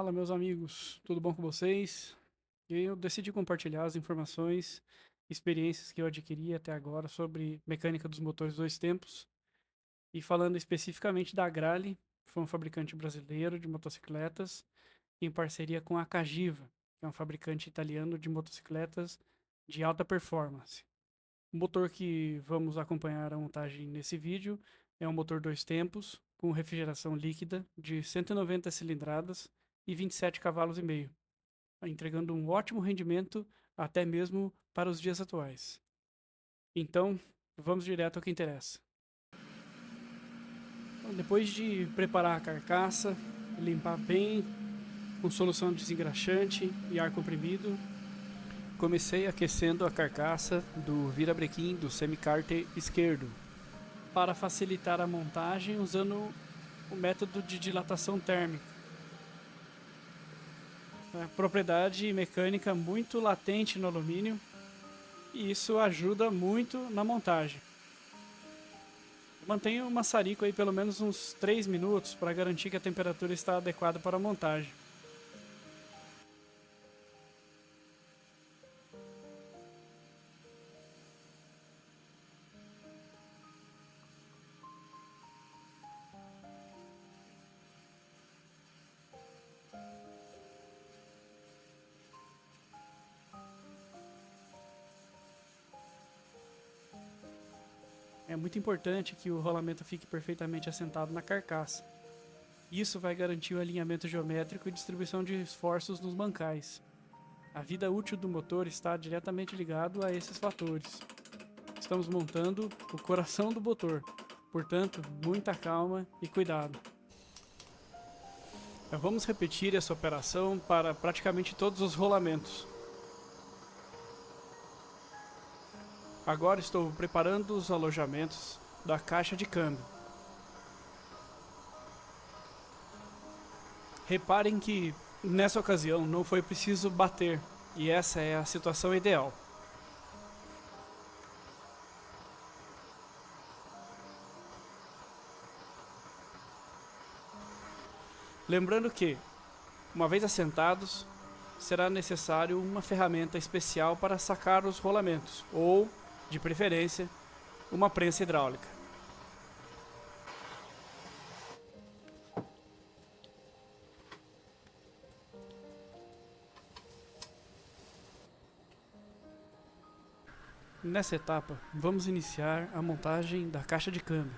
Fala, meus amigos, tudo bom com vocês? Eu decidi compartilhar as informações, experiências que eu adquiri até agora sobre mecânica dos motores dois tempos e falando especificamente da Agrale, que foi um fabricante brasileiro de motocicletas, em parceria com a Cagiva, que é um fabricante italiano de motocicletas de alta performance. O motor que vamos acompanhar a montagem nesse vídeo é um motor dois tempos com refrigeração líquida de 190 cilindradas e 27 cavalos e meio, entregando um ótimo rendimento até mesmo para os dias atuais. Então, vamos direto ao que interessa. Então, depois de preparar a carcaça, limpar bem com solução desengraxante e ar comprimido, comecei aquecendo a carcaça do virabrequim do semi-cárter esquerdo, para facilitar a montagem usando o método de dilatação térmica. Propriedade mecânica muito latente no alumínio e isso ajuda muito na montagem. Mantenho o maçarico aí pelo menos uns 3 minutos para garantir que a temperatura está adequada para a montagem. É muito importante que o rolamento fique perfeitamente assentado na carcaça. Isso vai garantir o alinhamento geométrico e distribuição de esforços nos bancais. A vida útil do motor está diretamente ligado a esses fatores. Estamos montando o coração do motor, portanto, muita calma e cuidado. Vamos repetir essa operação para praticamente todos os rolamentos. Agora estou preparando os alojamentos da caixa de câmbio. Reparem que nessa ocasião não foi preciso bater, e essa é a situação ideal. Lembrando que, uma vez assentados, será necessário uma ferramenta especial para sacar os rolamentos, ou, de preferência, uma prensa hidráulica. Nessa etapa, vamos iniciar a montagem da caixa de câmbio.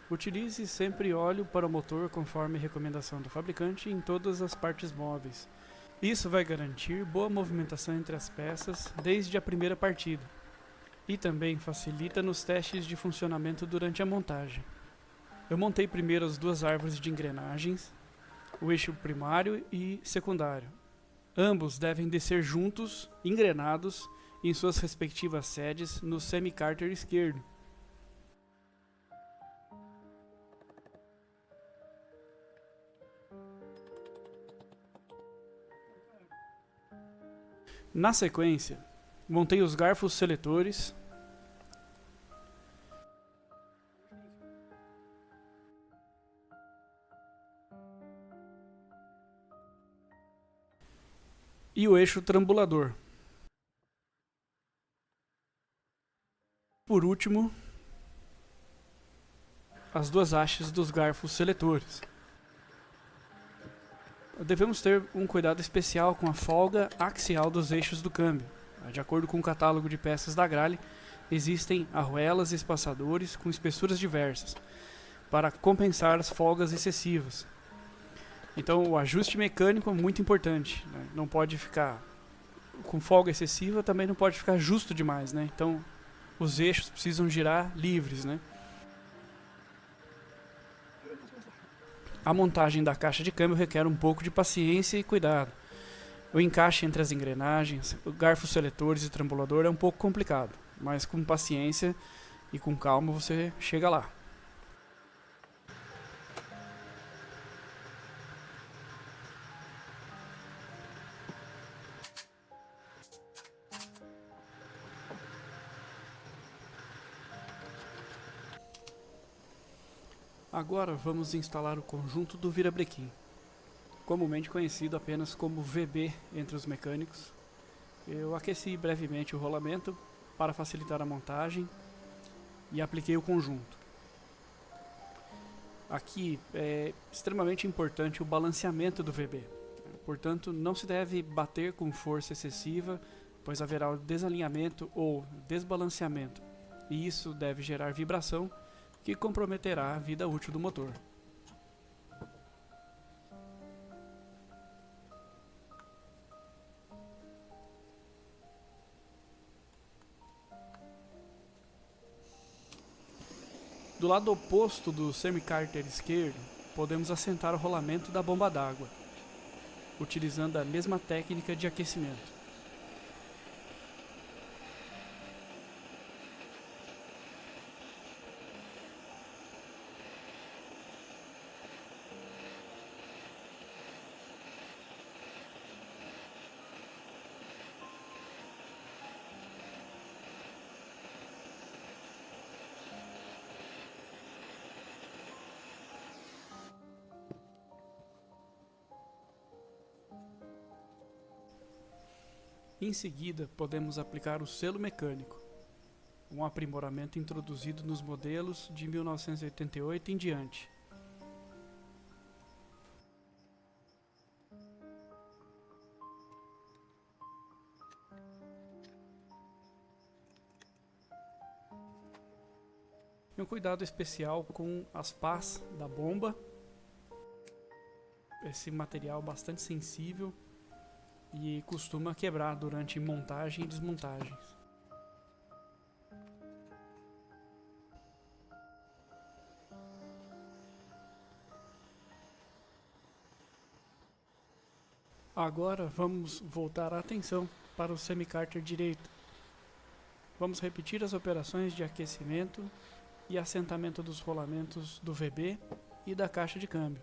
Utilize sempre óleo para o motor conforme recomendação do fabricante em todas as partes móveis. Isso vai garantir boa movimentação entre as peças desde a primeira partida e também facilita nos testes de funcionamento durante a montagem. Eu montei primeiro as duas árvores de engrenagens, o eixo primário e secundário. Ambos devem descer juntos, engrenados, em suas respectivas sedes no semi-cárter esquerdo. Na sequência, montei os garfos seletores e o eixo trambulador. Por último, as duas hastes dos garfos seletores. Devemos ter um cuidado especial com a folga axial dos eixos do câmbio. De acordo com o catálogo de peças da Agrale, existem arruelas e espaçadores com espessuras diversas, para compensar as folgas excessivas. Então o ajuste mecânico é muito importante, né? Não pode ficar com folga excessiva, também não pode ficar justo demais, né? Então os eixos precisam girar livres, né? A montagem da caixa de câmbio requer um pouco de paciência e cuidado. O encaixe entre as engrenagens, garfos seletores e trambulador é um pouco complicado, mas com paciência e com calma você chega lá. Agora vamos instalar o conjunto do virabrequim. comumente conhecido apenas como VB entre os mecânicos. Eu aqueci brevemente o rolamento para facilitar a montagem e apliquei o conjunto. Aqui é extremamente importante o balanceamento do VB. Portanto, não se deve bater com força excessiva, pois haverá o desalinhamento ou desbalanceamento, e isso deve gerar vibração, que comprometerá a vida útil do motor. Do lado oposto do semicárter esquerdo, podemos assentar o rolamento da bomba d'água, utilizando a mesma técnica de aquecimento. Em seguida, podemos aplicar o selo mecânico, um aprimoramento introduzido nos modelos de 1988 em diante. E um cuidado especial com as pás da bomba, esse material bastante sensível e costuma quebrar durante montagem e desmontagens. Agora vamos voltar a atenção para o semicárter direito. Vamos repetir as operações de aquecimento e assentamento dos rolamentos do VB e da caixa de câmbio.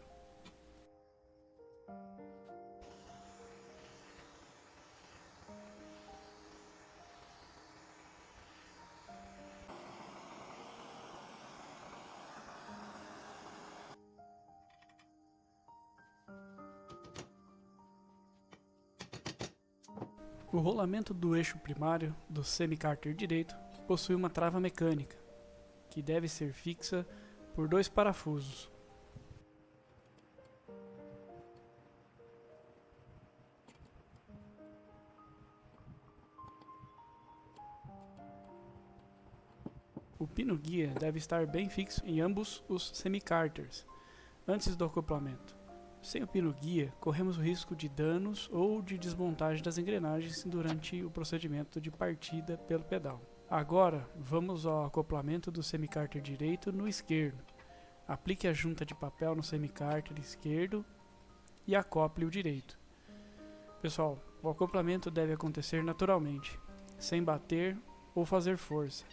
O rolamento do eixo primário do semicárter direito possui uma trava mecânica, que deve ser fixa por 2 parafusos. O pino guia deve estar bem fixo em ambos os semicárters, antes do acoplamento. Sem o pino guia, corremos o risco de danos ou de desmontagem das engrenagens durante o procedimento de partida pelo pedal. Agora, vamos ao acoplamento do semicárter direito no esquerdo. Aplique a junta de papel no semicárter esquerdo e acople o direito. Pessoal, o acoplamento deve acontecer naturalmente, sem bater ou fazer força.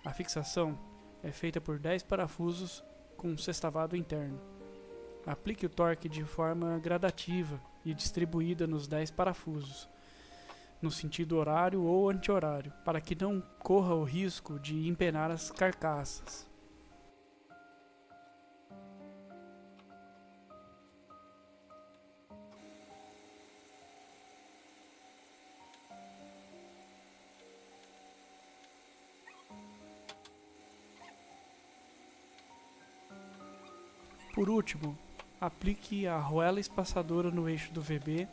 A fixação é feita por 10 parafusos com um sextavado interno. Aplique o torque de forma gradativa e distribuída nos 10 parafusos, no sentido horário ou anti-horário, para que não corra o risco de empenar as carcaças. Por último, aplique a arruela espaçadora no eixo do VB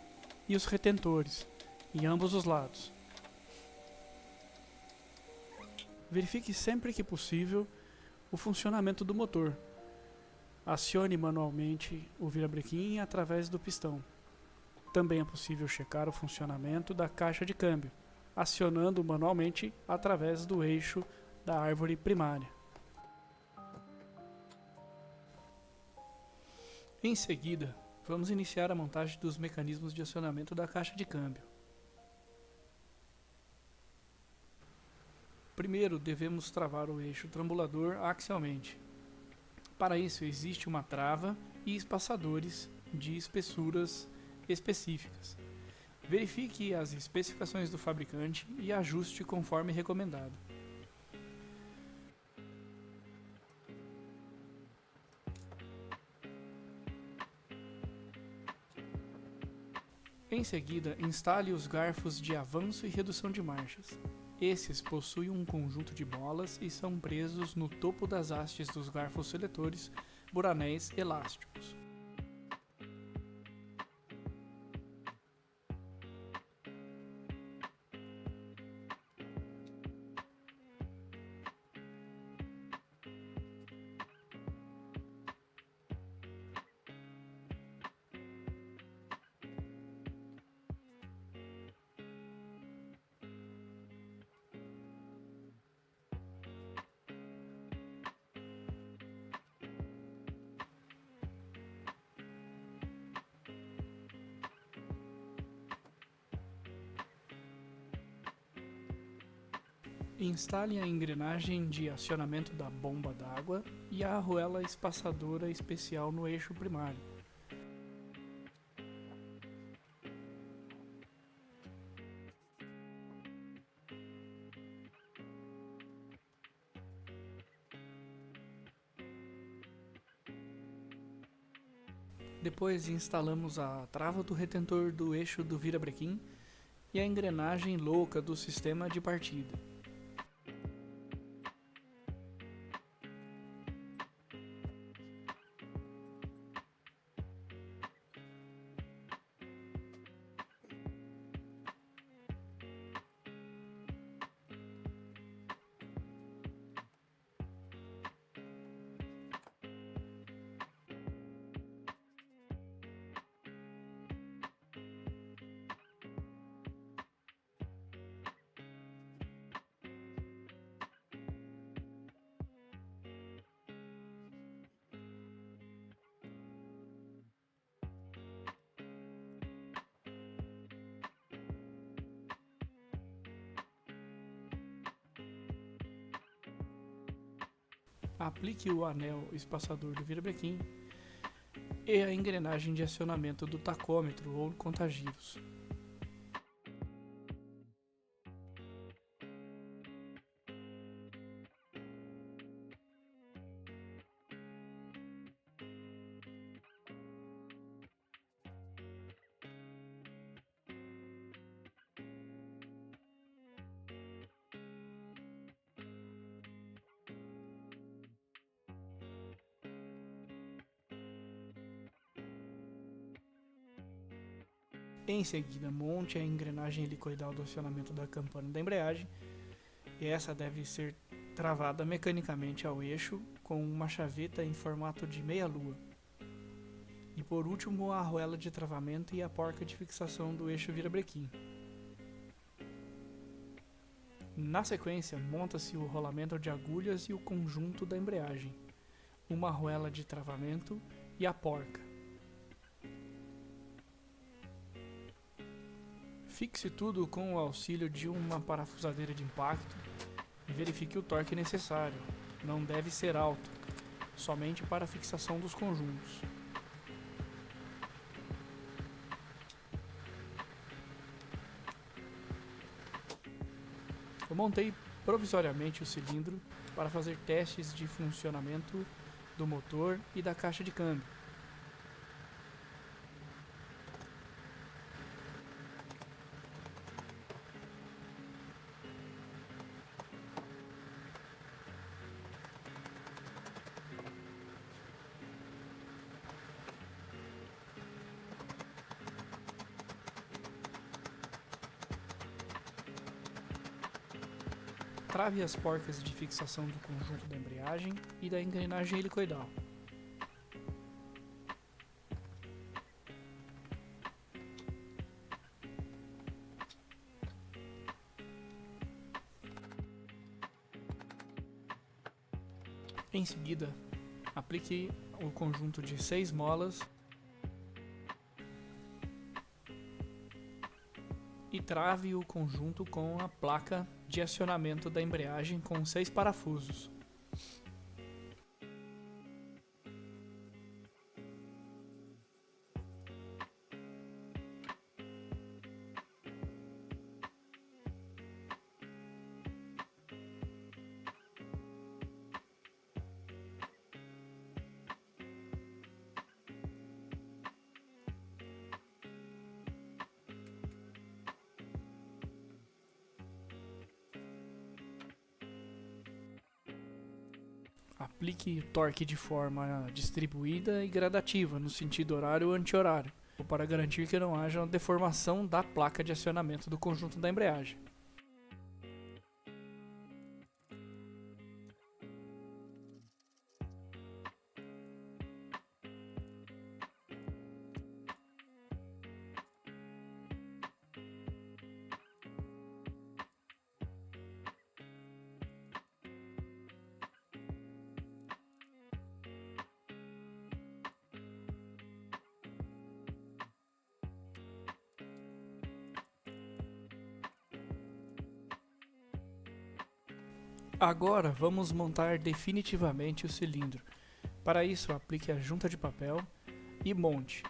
e os retentores, em ambos os lados. Verifique sempre que possível o funcionamento do motor. Acione manualmente o virabrequim através do pistão. Também é possível checar o funcionamento da caixa de câmbio, acionando manualmente através do eixo da árvore primária. Em seguida, vamos iniciar a montagem dos mecanismos de acionamento da caixa de câmbio. Primeiro, devemos travar o eixo trambulador axialmente. Para isso, existe uma trava e espaçadores de espessuras específicas. Verifique as especificações do fabricante e ajuste conforme recomendado. Em seguida, instale os garfos de avanço e redução de marchas. Esses possuem um conjunto de molas e são presos no topo das hastes dos garfos seletores por anéis elásticos. Instale a engrenagem de acionamento da bomba d'água e a arruela espaçadora especial no eixo primário. Depois instalamos a trava do retentor do eixo do virabrequim e a engrenagem louca do sistema de partida. Aplique o anel espaçador do virabrequim e a engrenagem de acionamento do tacômetro ou contagiros. Em seguida, monte a engrenagem helicoidal do acionamento da campana da embreagem, e essa deve ser travada mecanicamente ao eixo com uma chaveta em formato de meia-lua. E por último, a arruela de travamento e a porca de fixação do eixo virabrequim. Na sequência, monta-se o rolamento de agulhas e o conjunto da embreagem, uma arruela de travamento e a porca. Fixe tudo com o auxílio de uma parafusadeira de impacto e verifique o torque necessário. Não deve ser alto, somente para a fixação dos conjuntos. Eu montei provisoriamente o cilindro para fazer testes de funcionamento do motor e da caixa de câmbio. Trave as porcas de fixação do conjunto da embreagem e da engrenagem helicoidal. Em seguida, aplique o conjunto de 6 molas e trave o conjunto com a placa de acionamento da embreagem com 6 parafusos. aplique o torque de forma distribuída e gradativa, no sentido horário ou anti-horário, para garantir que não haja uma deformação da placa de acionamento do conjunto da embreagem. Agora vamos montar definitivamente o cilindro. Para isso, aplique a junta de papel e monte.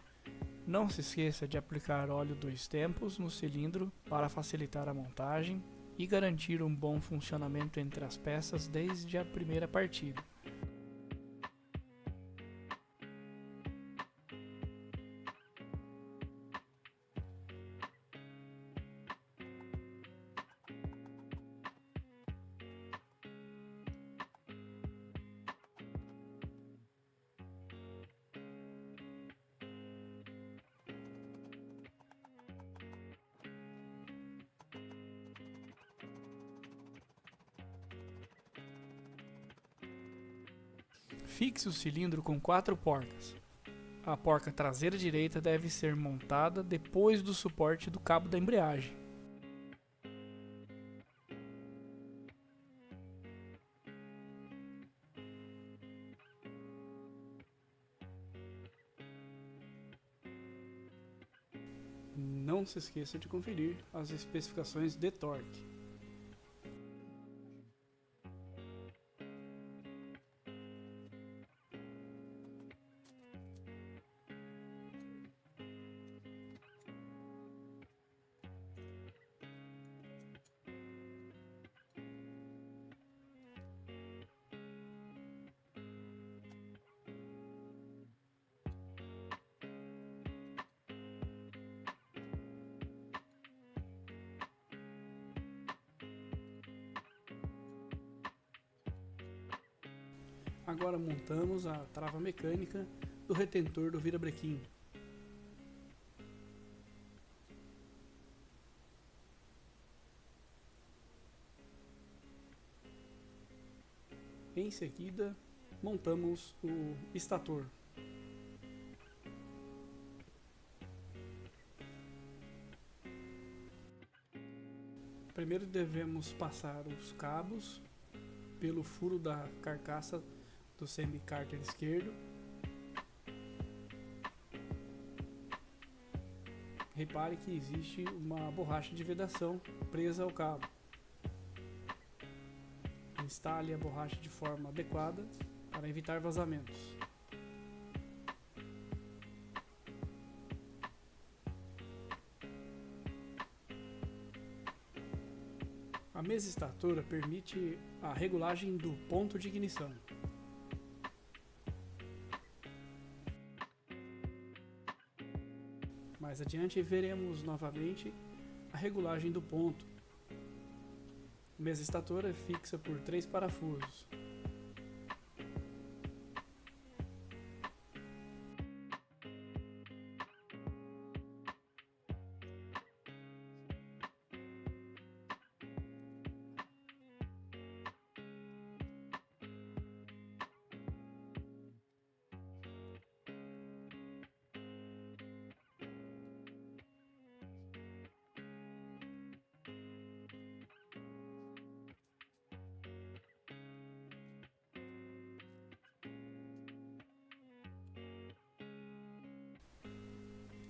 Não se esqueça de aplicar óleo 2 tempos no cilindro para facilitar a montagem e garantir um bom funcionamento entre as peças desde a primeira partida. Fixe o cilindro com 4 porcas. A porca traseira direita deve ser montada depois do suporte do cabo da embreagem. Não se esqueça de conferir as especificações de torque. Agora montamos a trava mecânica do retentor do virabrequim. Em seguida, montamos o estator. Primeiro devemos passar os cabos pelo furo da carcaça do semi-cárter esquerdo. Repare que existe uma borracha de vedação presa ao cabo. Instale a borracha de forma adequada para evitar vazamentos. A mesa estatora permite a regulagem do ponto de ignição. Mais adiante veremos novamente a regulagem do ponto. A mesa estatora é fixa por 3 parafusos.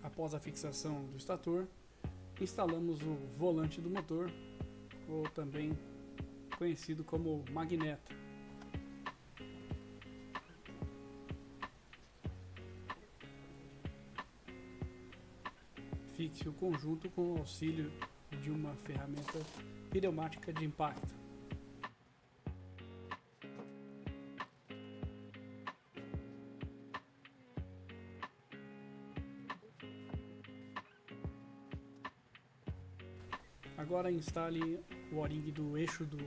Após a fixação do estator, instalamos o volante do motor, ou também conhecido como magneto. Fixe o conjunto com o auxílio de uma ferramenta pneumática de impacto. Agora instale o O-ring do eixo do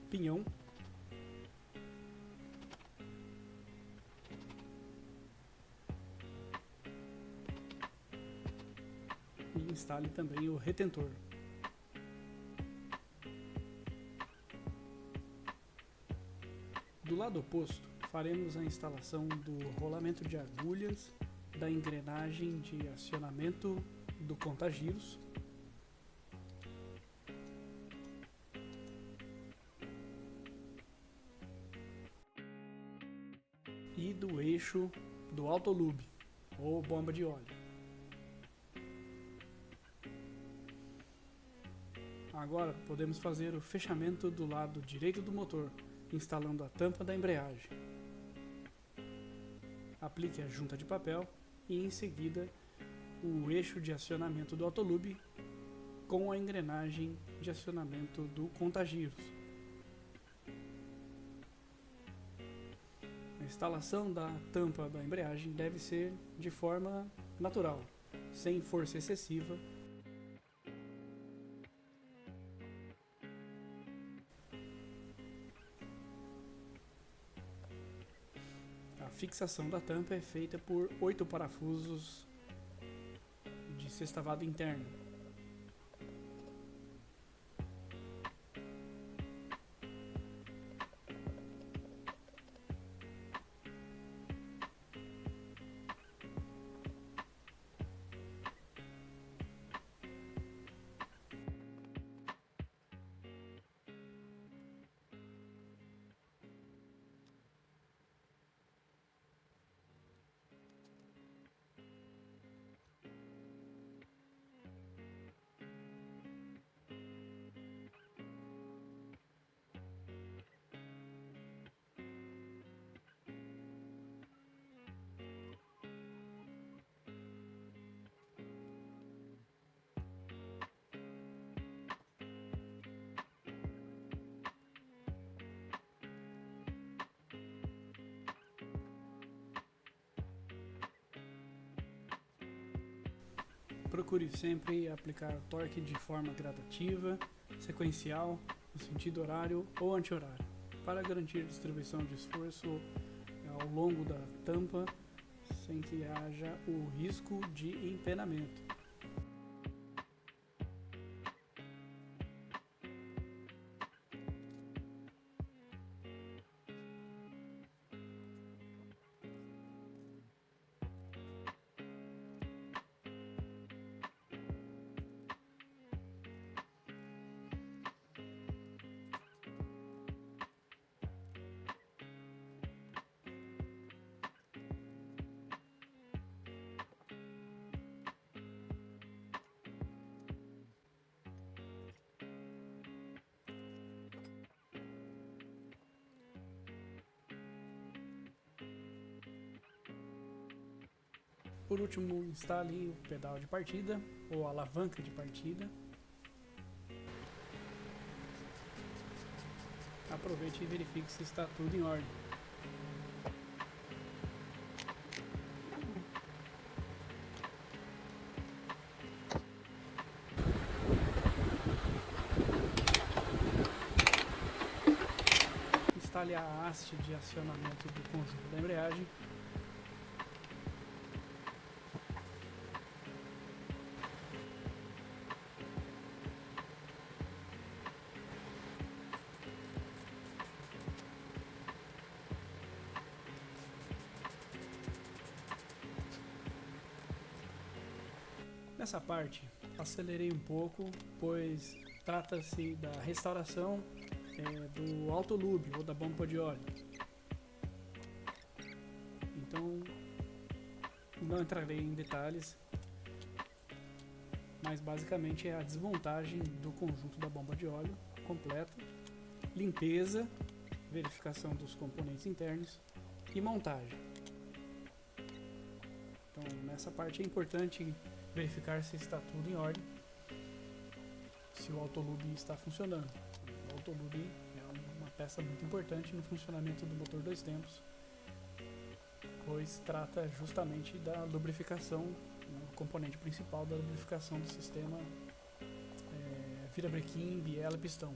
pinhão. instale também o retentor. Do lado oposto, faremos a instalação do rolamento de agulhas da engrenagem de acionamento do contagiros e do eixo do autolube ou bomba de óleo. Agora podemos fazer o fechamento do lado direito do motor, instalando a tampa da embreagem. Aplique a junta de papel e em seguida o eixo de acionamento do autolube com a engrenagem de acionamento do contagiros. A instalação da tampa da embreagem deve ser de forma natural, sem força excessiva. A fixação da tampa é feita por 8 parafusos de sextavado interno. Procure sempre aplicar o torque de forma gradativa, sequencial, no sentido horário ou anti-horário, para garantir distribuição de esforço ao longo da tampa sem que haja o risco de empenamento. Por último, instale o pedal de partida ou alavanca de partida. Aproveite e verifique se está tudo em ordem. Instale a haste de acionamento do conjunto da embreagem. Nessa parte, acelerei um pouco, pois trata-se da restauração do autolube ou da bomba de óleo. Então, não entrarei em detalhes, mas basicamente é a desmontagem do conjunto da bomba de óleo completa, limpeza, verificação dos componentes internos e montagem. Então, nessa parte é importante verificar se está tudo em ordem, se o autolube está funcionando. O autolube é uma peça muito importante no funcionamento do motor 2 tempos, pois trata justamente da lubrificação, o componente principal da lubrificação do sistema virabrequim, biela e pistão.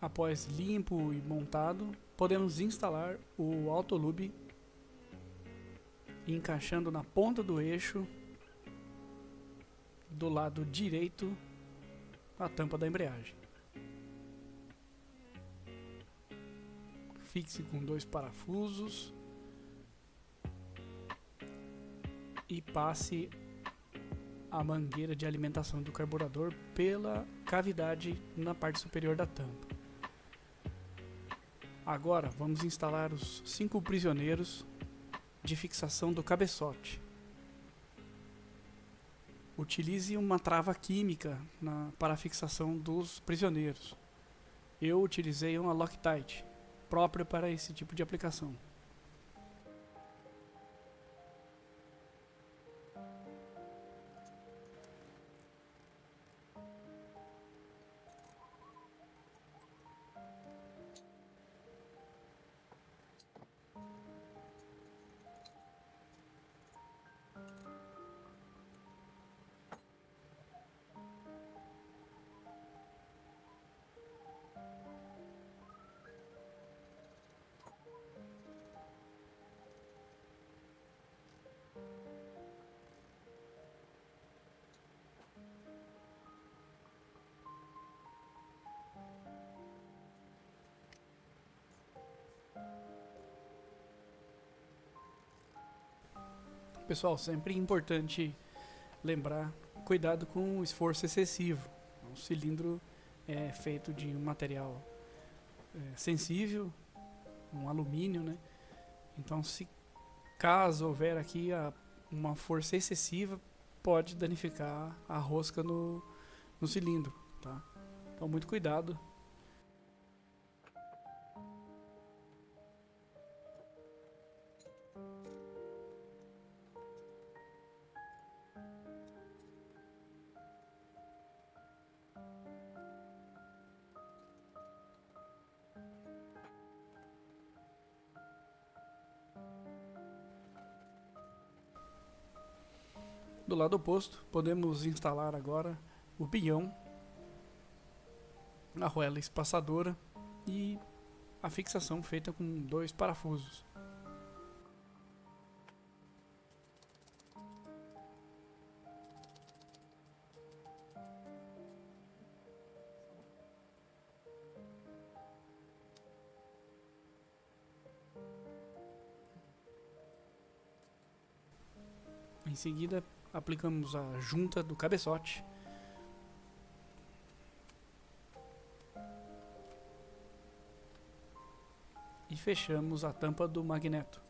Após limpo e montado, podemos instalar o autolube, encaixando na ponta do eixo do lado direito a tampa da embreagem. Fixe com 2 parafusos e passe a mangueira de alimentação do carburador pela cavidade na parte superior da tampa. Agora vamos instalar os 5 prisioneiros de fixação do cabeçote. Utilize uma trava química para a fixação dos prisioneiros. Eu utilizei uma Loctite, própria para esse tipo de aplicação. Pessoal, sempre importante lembrar, cuidado com o esforço excessivo. O cilindro é feito de um material sensível, um alumínio, né? Então, se caso houver aqui uma força excessiva, pode danificar a rosca no cilindro, tá? Então, muito cuidado. Do lado oposto, podemos instalar agora o pinhão, a arruela espaçadora e a fixação feita com 2 parafusos. Em seguida, aplicamos a junta do cabeçote. E fechamos a tampa do magneto.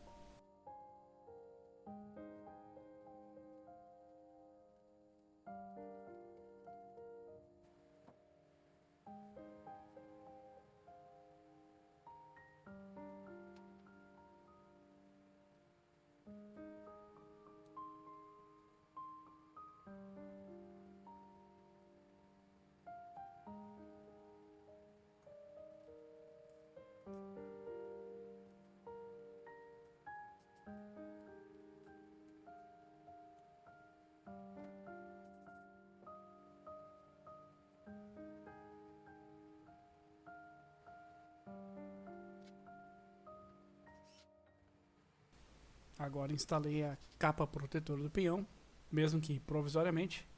Agora instalei a capa protetora do pinhão, mesmo que provisoriamente,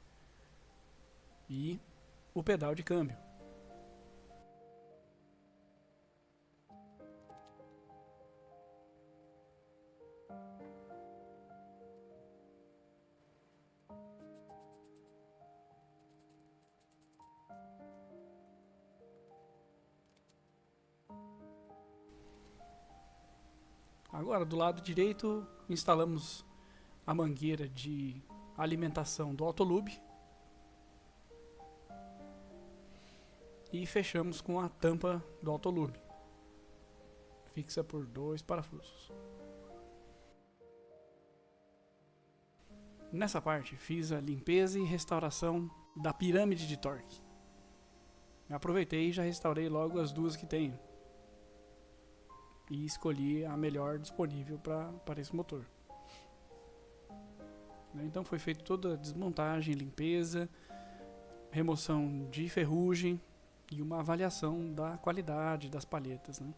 e o pedal de câmbio. Agora, do lado direito, instalamos a mangueira de alimentação do autolube e fechamos com a tampa do autolube, fixa por 2 parafusos. Nessa parte, fiz a limpeza e restauração da pirâmide de torque. Aproveitei e já restaurei logo as 2 que tenho. E escolhi a melhor disponível para esse motor. Então foi feita toda a desmontagem, limpeza, remoção de ferrugem e uma avaliação da qualidade das palhetas, né?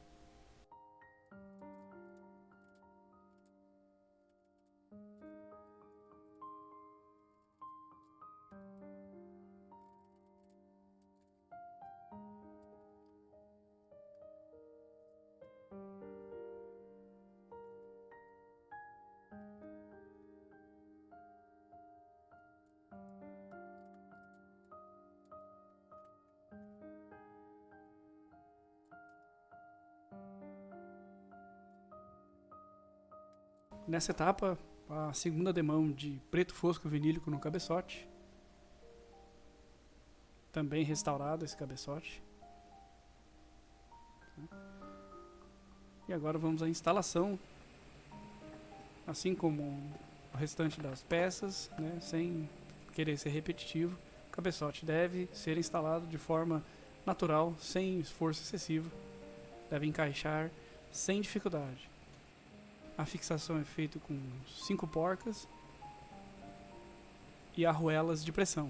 Nessa etapa, a segunda demão de preto fosco vinílico no cabeçote. Também restaurado esse cabeçote. E agora vamos à instalação. Assim como o restante das peças, né, sem querer ser repetitivo, o cabeçote deve ser instalado de forma natural, sem esforço excessivo. Deve encaixar sem dificuldade. A fixação é feita com 5 porcas e arruelas de pressão.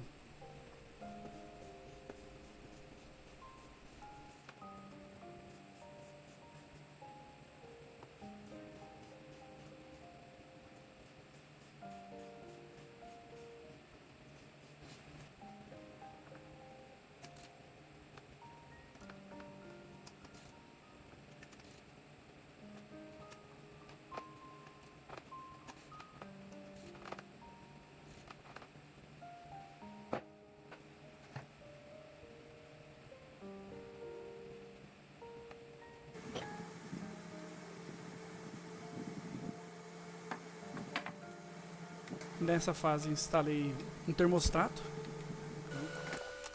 Nessa fase instalei um termostato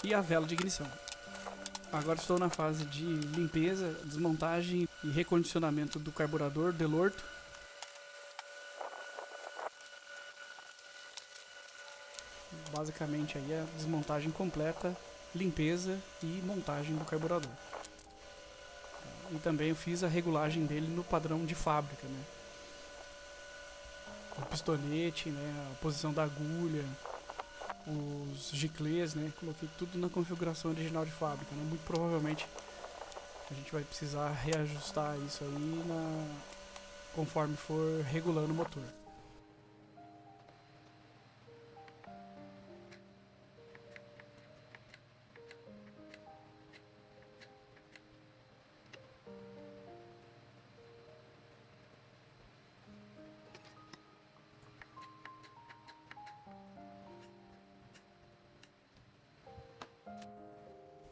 e a vela de ignição. Agora estou na fase de limpeza, desmontagem e recondicionamento do carburador Delorto. Basicamente aí é a desmontagem completa, limpeza e montagem do carburador. E também eu fiz a regulagem dele no padrão de fábrica, né? O pistonete, né, a posição da agulha, os giclês, né, coloquei tudo na configuração original de fábrica, né? Muito provavelmente a gente vai precisar reajustar isso aí conforme for regulando o motor.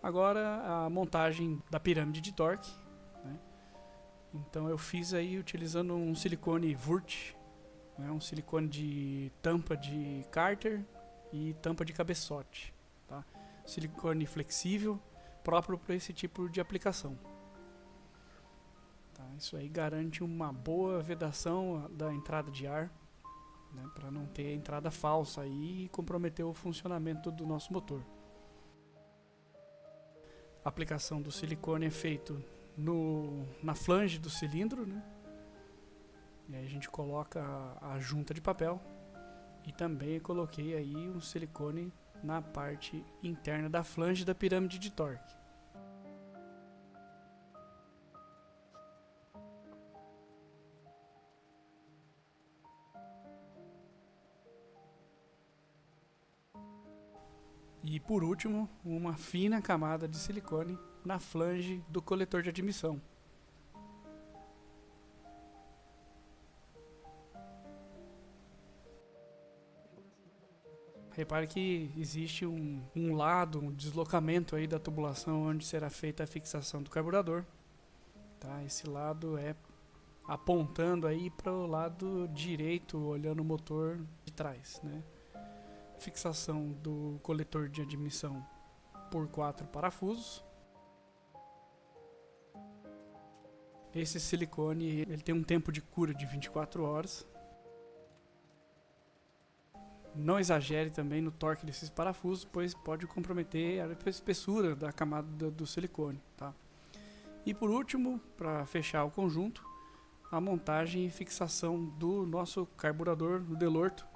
Agora a montagem da pirâmide de torque, né? Então eu fiz aí utilizando um silicone Wurth, né? Um silicone de tampa de cárter e tampa de cabeçote, tá? Silicone flexível, próprio para esse tipo de aplicação. Tá? Isso aí garante uma boa vedação da entrada de ar, né? Para não ter entrada falsa aí e comprometer o funcionamento do nosso motor. A aplicação do silicone é feito na flange do cilindro, né? E aí a gente coloca a junta de papel e também coloquei aí um silicone na parte interna da flange da pirâmide de torque. E por último, uma fina camada de silicone na flange do coletor de admissão. Repare que existe um lado, um deslocamento aí da tubulação onde será feita a fixação do carburador. Tá? Esse lado é apontando aí para o lado direito, olhando o motor de trás, né? Fixação do coletor de admissão por 4 parafusos. Esse silicone ele tem um tempo de cura de 24 horas. Não exagere também no torque desses parafusos, pois pode comprometer a espessura da camada do silicone. Tá? E por último, para fechar o conjunto, a montagem e fixação do nosso carburador do Delorto.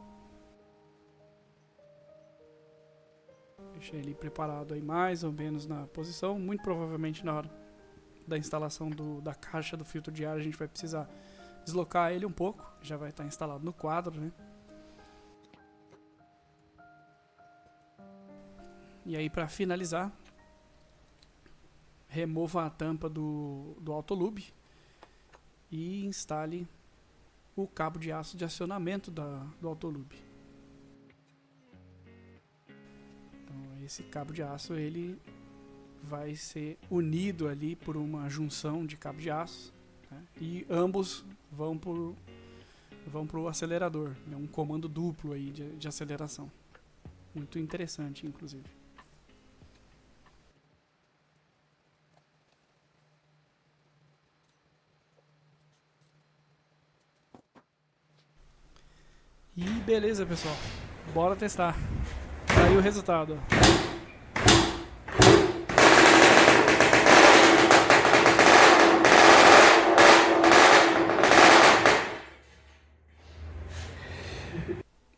Deixei ele preparado aí mais ou menos na posição. Muito provavelmente na hora da instalação da caixa do filtro de ar a gente vai precisar deslocar ele um pouco. Já vai estar instalado no quadro, né? E aí, para finalizar, remova a tampa do autolube e instale o cabo de aço de acionamento do autolube. Então, esse cabo de aço ele vai ser unido ali por uma junção de cabo de aço, né? E ambos vão para o acelerador. É um comando duplo aí de aceleração. Muito interessante, inclusive. E beleza, pessoal. Bora testar. Tá aí o resultado.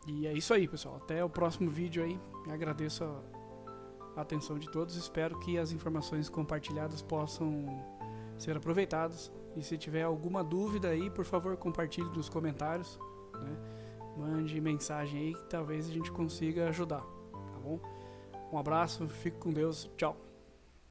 E é isso aí, pessoal. Até o próximo vídeo aí. Agradeço a atenção de todos. Espero que as informações compartilhadas possam ser aproveitadas. E se tiver alguma dúvida aí, por favor, compartilhe nos comentários, né? Mande mensagem aí que talvez a gente consiga ajudar, tá bom? Um abraço, fique com Deus, tchau!